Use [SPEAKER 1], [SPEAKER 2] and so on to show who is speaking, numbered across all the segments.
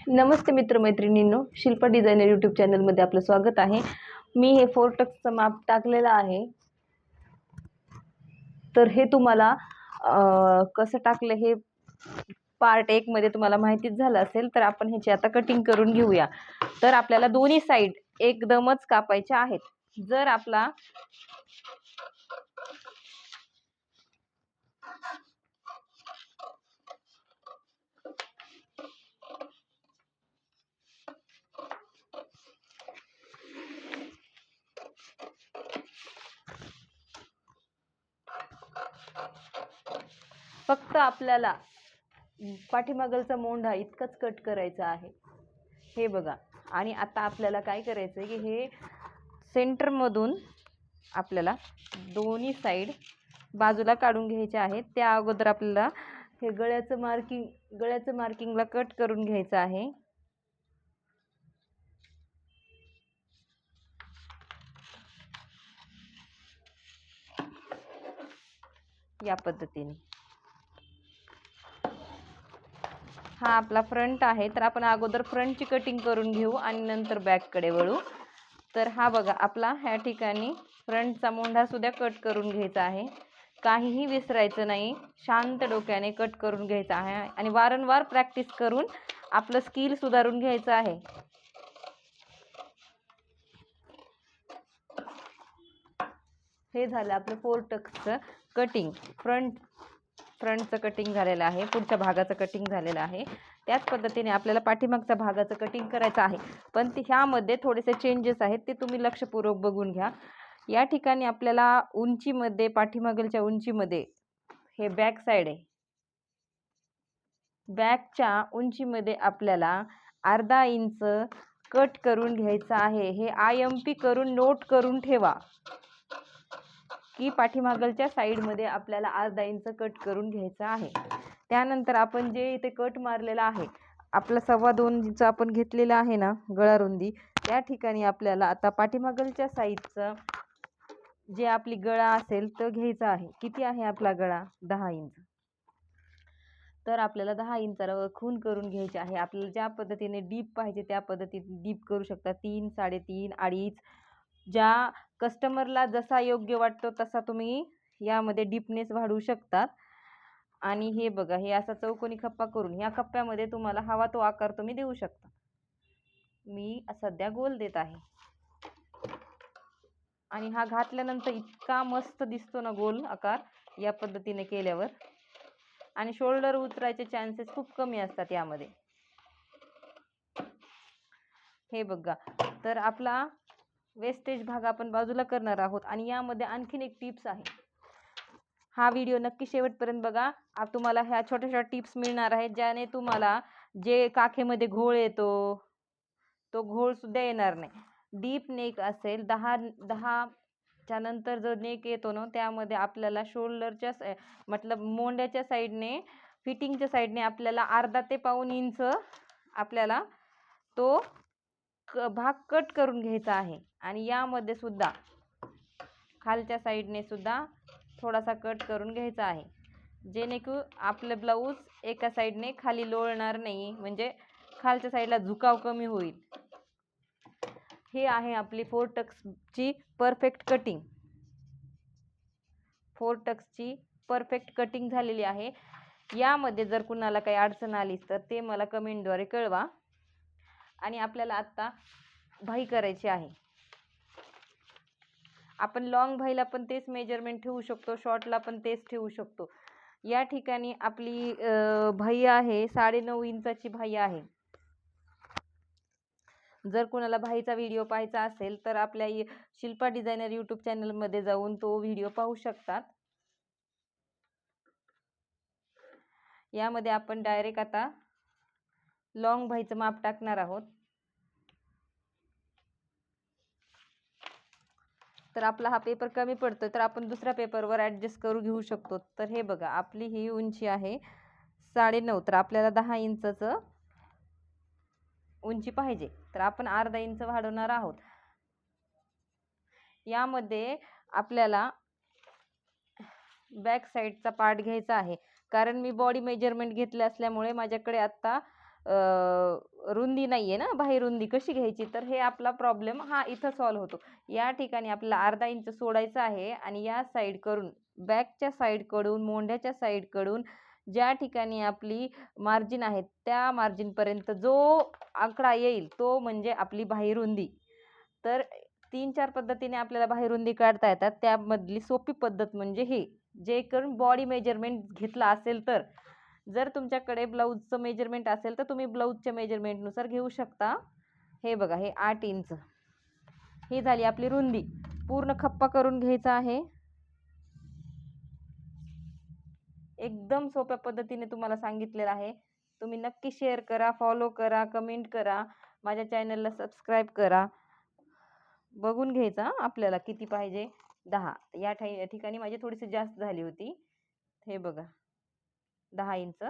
[SPEAKER 1] नमस्ते मित्रमैत्रिणींनो, Shilpa designer YouTube चॅनलमध्ये आपलं स्वागत आहे। मी हे 4 टक्सचं माप टाकलेलं आहे। तर हे तुम्हाला कसं टाकलं हे पार्ट 1 मध्ये तुम्हाला माहितीच झालं असेल। तर आपण ह्याची आता कटिंग करून घेऊया। तर आपल्याला दोन्ही साइड एकदमच कापायच्या आहेत। जर आपला फक्त आपल्याला पाठीमागलचा मोंढा इतकंच कट करायचा आहे। हे बघा। आणि आता आपल्याला काय करायचं आहे की हे सेंटर मधून आपल्याला दोन्ही साइड बाजूला काढून घ्यायचे आहेत। त्या अगोदर आपल्याला हे गळ्याचं मार्किंगला कट करून घ्यायचं आहे। या पद्धतीने हा आपला फ्रंट आहे। तर आपण अगोदर फ्रंटची कटिंग करून घेऊ आणि नंतर बॅक कडे वळू। तर हा बघा आपला ह्या ठिकाणी फ्रंटचा मोंढा सुद्धा कट करून घ्यायचा आहे। काहीही विसरायचं नाही, शांत डोक्याने कट करून घ्यायचा आहे आणि वारंवार प्रॅक्टिस करून आपलं स्किल सुधारून घ्यायचं आहे। हे झालं आपलं 4 टक्सचं कटिंग। फ्रंटचं कटिंग झालेलं आहे, पुढच्या भागाचं कटिंग झालेलं आहे। त्याच पद्धतीने आपल्याला पाठीमागच्या भागाचं कटिंग करायचं आहे, पण ह्यामध्ये थोडेसे चेंजेस आहेत, ते तुम्ही लक्षपूर्वक बघून घ्या। या ठिकाणी आपल्याला उंचीमध्ये पाठीमागलच्या उंचीमध्ये हे बॅक साइड आहे, बॅकच्या उंचीमध्ये आपल्याला अर्धा इंच कट करून घ्यायचं आहे। हे IMP करून नोट करून ठेवा की पाठीमागलच्या साइडमध्ये आपल्याला अर्धा इंच कट करून घ्यायचं आहे। त्यानंतर आपण जे इथे कट मारलेला आहे, आपला 2.25 इंच आपण घेतलेला आहे ना गळा रुंदी, त्या ठिकाणी आपल्याला आता पाठीमागलच्या साइडचं जे आपली गळा असेल तो घ्यायचा आहे। किती आहे आपला गळा? 10 इंच। तर आपल्याला 10 इंचाला खून करून घ्यायचे आहे। आपल्याला ज्या पद्धतीने डीप पाहिजे त्या पद्धतीने डीप करू शकता, 3, 3.5, 2.5, ज्या कस्टमरला जसा योग्य वाटतो तसा तुम्ही यामध्ये डीपनेस वाढवू शकता। आणि हे बघा, हे असा चौकोनी खप्पा करून या खप्प्यामध्ये तुम्हाला हवा तो आकार तुम्ही देऊ शकता। मी सध्या गोल देत आहे आणि हा घातल्यानंतर इतका मस्त दिसतो ना गोल आकार या पद्धतीने केल्यावर। आणि शोल्डर उतरायचे चान्सेस खूप कमी असतात यामध्ये। हे बघा, तर आपला वेस्टेज भाग आपण बाजूला करणार आहोत। आणि यामध्ये आणखीन एक टिप्स आहे, हा व्हिडिओ नक्की शेवटपर्यंत बघा। तुम्हाला ह्या छोट्या टिप्स मिळणार आहेत, ज्याने तुम्हाला जे काखेमध्ये घोळ येतो तो घोळ सुद्धा येणार नाही। डीप नेक असेल, 10 च्या नंतर जो नेक येतो ना, त्यामध्ये आपल्याला शोल्डरच्या मतलब मोंड्याच्या साईडने, फिटिंगच्या साईडने आपल्याला अर्धा ते पाऊण इंच आपल्याला तो भाग कट करून घ्यायचा आहे। आणि यामध्ये सुद्धा खालच्या साईडने सुद्धा थोडासा कट करून घ्यायचा आहे, जेणेकरून आपले ब्लाऊज एका साईडने खाली लोळणार नाही, म्हणजे खालच्या साईडला झुकाव कमी होईल। हे आहे आपली 4 टक्सची परफेक्ट कटिंग। 4 टक्सची परफेक्ट कटिंग झालेली आहे। यामध्ये जर कुणाला काही अडचण आली तर ते मला कमेंटद्वारे कळवा। आणि आपल्याला आता भाई करायची आहे। आपण लॉंग भाईला पण तेच मेजरमेंट ठेवू शकतो, शॉर्टला पण तेच ठेवू शकतो। या ठिकाणी आपली भाई आहे 9.5 इंचाची भाई आहे। जर कोणाला भाईचा व्हिडिओ पाहायचा असेल तर आपल्या शिल्पा डिझायनर यूट्यूब चॅनलमध्ये जाऊन तो व्हिडिओ पाहू शकतात। यामध्ये आपण डायरेक्ट आता लॉंग भाईचं माप टाकणार आहोत। तर आपला हा पेपर कमी पडतोय तर आपण दुसऱ्या पेपरवर ॲडजस्ट करू घेऊ शकतो। तर हे बघा, आपली ही उंची आहे 9.5, तर आपल्याला 10 इंचाचं उंची पाहिजे, तर आपण अर्धा इंच वाढवणार आहोत। यामध्ये आपल्याला बॅक साईडचा पार्ट घ्यायचा आहे, कारण मी बॉडी मेजरमेंट घेतले असल्यामुळे माझ्याकडे आता रुंदी नाही आहे ना, बाहेर रुंदी कशी घ्यायची, तर हे आपला प्रॉब्लेम हा इथं सॉल्व्ह होतो. या ठिकाणी आपल्याला अर्धा इंच सोडायचं आहे आणि या साईडकडून बॅकच्या साईडकडून मोंढ्याच्या साईडकडून ज्या ठिकाणी आपली मार्जिन आहे त्या मार्जिनपर्यंत जो आकडा येईल तो म्हणजे आपली बाह्यरुंदी. तर 3-4 पद्धतीने आपल्याला बाह्यरुंदी काढता येतात. त्यामधली सोपी पद्धत म्हणजे हे, जे करून बॉडी मेजरमेंट घेतला असेल तर. जर तुमच्याकडे ब्लाऊजचं मेजरमेंट असेल तर तुम्ही ब्लाऊजच्या मेजरमेंटनुसार घेऊ शकता. हे बघा, हे 8 इंच ही झाली आपली रुंदी. पूर्ण खप्पा करून घ्यायचा आहे. एकदम सोप्या पद्धतीने तुम्हाला सांगितलेलं आहे. तुम्ही नक्की शेअर करा, फॉलो करा, कमेंट करा, माझ्या चॅनलला सबस्क्राईब करा. बघून घ्यायचा आपल्याला किती पाहिजे. 10 या ठिकाणी माझी थोडीशी जास्त झाली होती. हे बघा, 10 इंच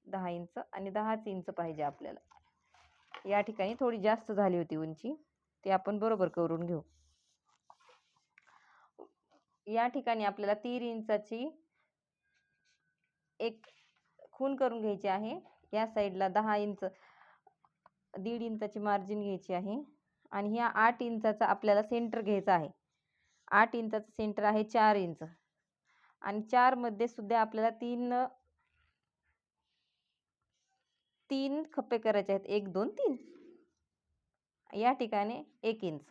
[SPEAKER 1] 10 इंच आणि 10च इंच पाहिजे आपल्याला. या ठिकाणी थोडी जास्त झाली होती उंची, ते आपण बरोबर करून घेऊ. या ठिकाणी आपल्याला 3 इंचाची एक खून करून घ्यायची आहे. या साईडला 10 इंच 1.5 इंचाची मार्जिन घ्यायची आहे आणि ह्या 8 इंचाचा आपल्याला सेंटर घ्यायचा आहे. 8 इंचाचं सेंटर आहे 4 इंच आणि 4 मध्ये सुद्धा आपल्याला तीन खप्पे करायचे आहेत. 1 2 3. या ठिकाणी 1 इंच.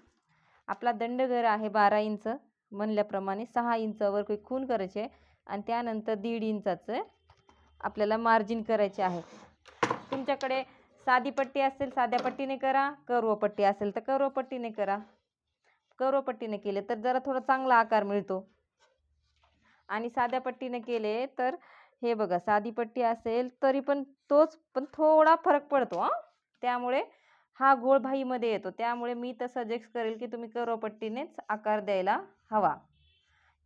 [SPEAKER 1] आपला दंडघर आहे 12 इंच. म्हणल्याप्रमाणे 6 इंचावर काही खून करायचे आणि त्यानंतर 1.5 इंचाचं आपल्याला मार्जिन करायचे आहे. तुमच्याकडे साधी पट्टी असेल साध्या पट्टीने करा, कर्व पट्टी असेल तर कर्व पट्टीने करा. कर्व पट्टीने केले तर जरा थोडा चांगला आकार मिळतो आणि साध्या पट्टीने केले तर हे बघा, साधी पट्टी असेल तरी पण पण थोडा फरक पडतो. त्यामुळे हा गोळ बाहीमध्ये येतो. त्यामुळे मी तर सजेस्ट करेल की तुम्ही कर्व पट्टीनेच आकार द्यायला हवा.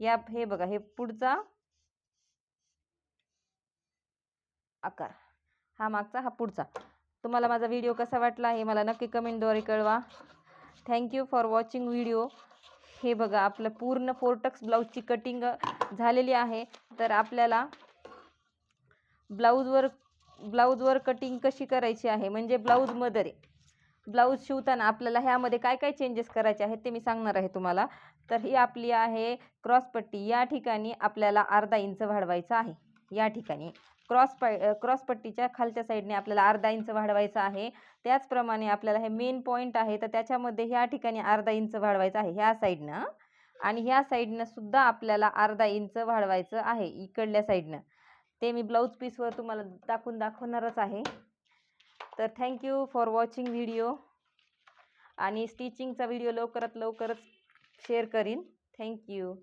[SPEAKER 1] हे बघा, हे पुढचा आकार, हा मागचा, हा पुढचा. तुम्हाला माझा व्हिडिओ कसा वाटला हे मला नक्की कमेंटद्वारे कळवा. Thank you for watching video. हे बघा, आपलं पूर्ण 4 टक्स ब्लाऊजची कटिंग झालेली आहे. तर आपल्याला ब्लाऊजवर कटिंग कशी करायची आहे, म्हणजे ब्लाऊजमध्ये ब्लाऊज शिवताना आपल्याला ह्यामध्ये काय काय चेंजेस करायचे आहेत ते मी सांगणार आहे तुम्हाला. तर ही आपली आहे क्रॉस पट्टी. या ठिकाणी आपल्याला अर्धा इंच वाढवायचा आहे. या ठिकाणी क्रॉस पट्टीच्या खालच्या साईडने आपल्याला अर्धा इंच वाढवायचा आहे. त्याचप्रमाणे आपल्याला हे मेन पॉईंट आहे तर त्याच्यामध्ये ह्या ठिकाणी अर्धा इंच वाढवायचं आहे ह्या साईडनं आणि ह्या साईडनं सुद्धा आपल्याला अर्धा इंच वाढवायचं आहे इकडल्या साईडनं. ते मी ब्लाऊज पीसवर तुम्हाला दाखवणारच आहे. तर थँक्यू फॉर वॉचिंग व्हिडिओ आणि स्टिचिंगचा व्हिडिओ लवकरात लवकरच शेअर करीन. थँक्यू.